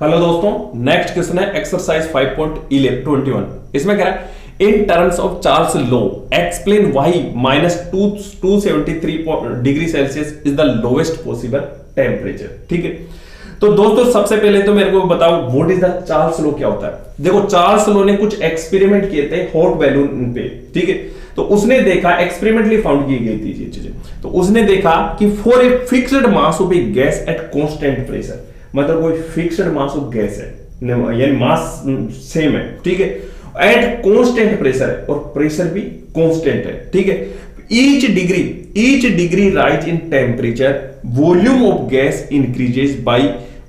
Hello दोस्तों, next question है exercise 5.21। इसमें कह रहा है in terms of Charles law explain why -273 degree Celsius is the lowest possible temperature. ठीक है, तो दोस्तों सबसे पहले तो मेरे को बताओ what is the Charles law, क्या होता है। देखो चार्ल्स लॉ ने कुछ एक्सपेरिमेंट किए थे हॉट बैलून पे। ठीक है, तो उसने देखा, एक्सपेरिमेंटली फाउंड की गई थी ये चीजें, तो उसने देखा कि for a fixed mass of A gas at constant pressure, मतलब कोई फिक्स्ड मास ऑफ गैस है यानी मास सेम है, ठीक है, एट कांस्टेंट प्रेशर है और प्रेशर भी कांस्टेंट है। ठीक है, each degree rise in temperature volume of gas increases by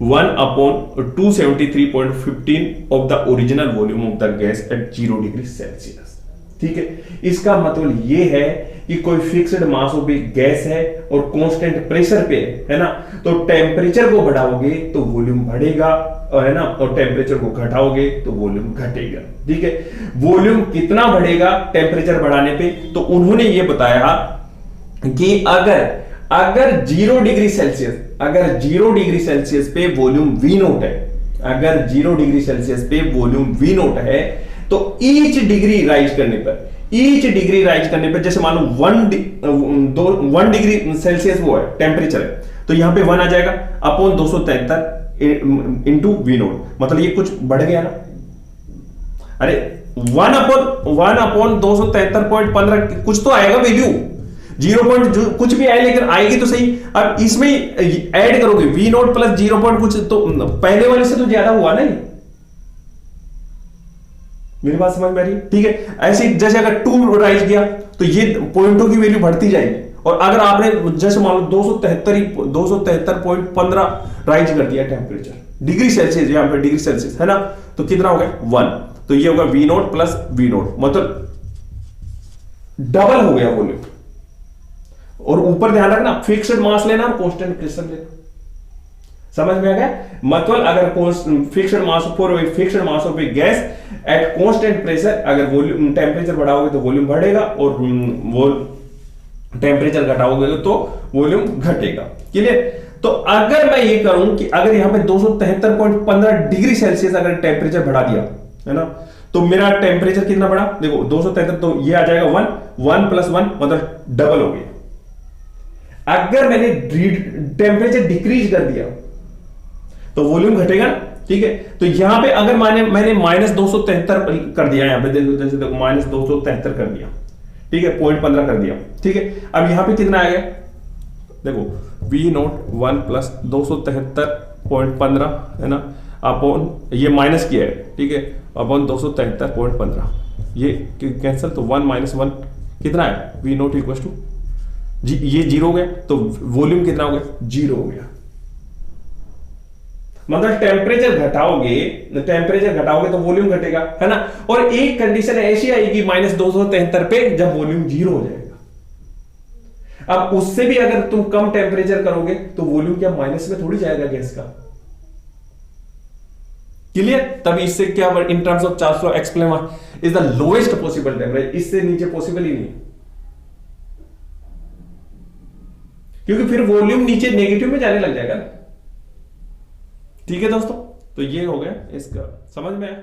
1/273.15 of the original volume of the gas at 0 degree Celsius. ठीक है, इसका मतलब ये है कि कोई फिक्स्ड मास ऑफ गैस है और कांस्टेंट प्रेशर पे है ना, तो टेम्परेचर को बढ़ाओगे तो वॉल्यूम बढ़ेगा, है ना, और टेम्परेचर को घटाओगे तो वॉल्यूम घटेगा। ठीक है, वॉल्यूम कितना बढ़ेगा टेम्परेचर बढ़ाने पे, तो उन्होंने ये बताया कि अगर 0 डिग्री सेल्सियस पे वॉल्यूम V नोट है, अगर 0 डिग्री सेल्सियस पे वॉल्यूम V नोट है, तो ईच डिग्री राइज करने पर जैसे मान लो 1 डिग्री सेल्सियस वो है टेम्परेचर है, तो यहां पे 1 आ जाएगा अपॉन 273 इंटू V नोट, मतलब ये कुछ बढ़ गया ना। अरे 1 अपॉन 273.15 कुछ तो आएगा वैल्यू, 0 कुछ भी आए लेकिन आएगी तो सही। अब इसमें ऐड करोगे V नोट प्लस 0 कुछ, तो पहले वाले से तो ज्यादा हुआ नहीं। मेरी बात समझ में आ रही है? ठीक है, ऐसे जैसे अगर 2 राइज किया तो ये पॉइंटों की वैल्यू बढ़ती जाएगी, और अगर आपने जैसे मान लो 273.15 राइज कर दिया टेम्परेचर डिग्री सेल्सियस, यहां पे डिग्री सेल्सियस है ना, तो कितना हो गया 1, तो ये होगा V note plus V note, मतलब डबल हो गया वॉल्यूम। और ऊपर ध्यान रखना फिक्स्ड मास लेना और कांस्टेंट प्रेशर लेना। समझ में आ गया? मतलब अगर fixed mass of A gas at constant pressure, अगर वॉल्यूम टेम्परेचर बढ़ाओगे तो वॉल्यूम बढ़ेगा, और वो टेम्परेचर घटाओगे तो वॉल्यूम घटेगा। क्लियर? तो अगर मैं ये करूं कि अगर यहां पे 273.15 डिग्री सेल्सियस अगर टेम्परेचर बढ़ा दिया है ना, तो मेरा टेम्परेचर कितना बढ़ा, देखो 273, तो ये आ जाएगा 1 प्लस 1 मतलब डबल हो गया। अगर मैंने टेम्परेचर डिक्रीज कर दिया तो वॉल्यूम घटेगा। ठीक है, तो यहां पे अगर मैंने -273 कर दिया, यहां पे जैसे देखो -273 कर दिया, ठीक है, 0.15 कर दिया। ठीक है, अब यहां पे कितना आ गया, देखो V नोट 1 प्लस 273.15 है ना, अपॉन ये माइनस किया है, ठीक है, अपॉन 273.15, ये कैंसिल, तो 1 - 1 कितना है, V नोट इक्वल टू ये 0 हो गया, तो वॉल्यूम कितना हो गया, 0 हो गया। मतलब टेम्परेचर घटाओगे तो वॉल्यूम घटेगा, है ना। और एक कंडीशन ऐसी आएगी -273 पे जब वॉल्यूम 0 हो जाएगा। अब उससे भी अगर तुम कम टेम्परेचर करोगे तो वॉल्यूम क्या माइनस में थोड़ी जाएगा गैस का। क्लियर? तभी इससे क्या in terms of Charles law explain is the lowest possible temperature, इससे नीचे पॉसिबल ही नहीं, क्योंकि फिर वॉल्यूम नीचे नेगेटिव में जाने लग जाएगा। ठीक है दोस्तों, तो ये हो गया इसका, समझ में आया?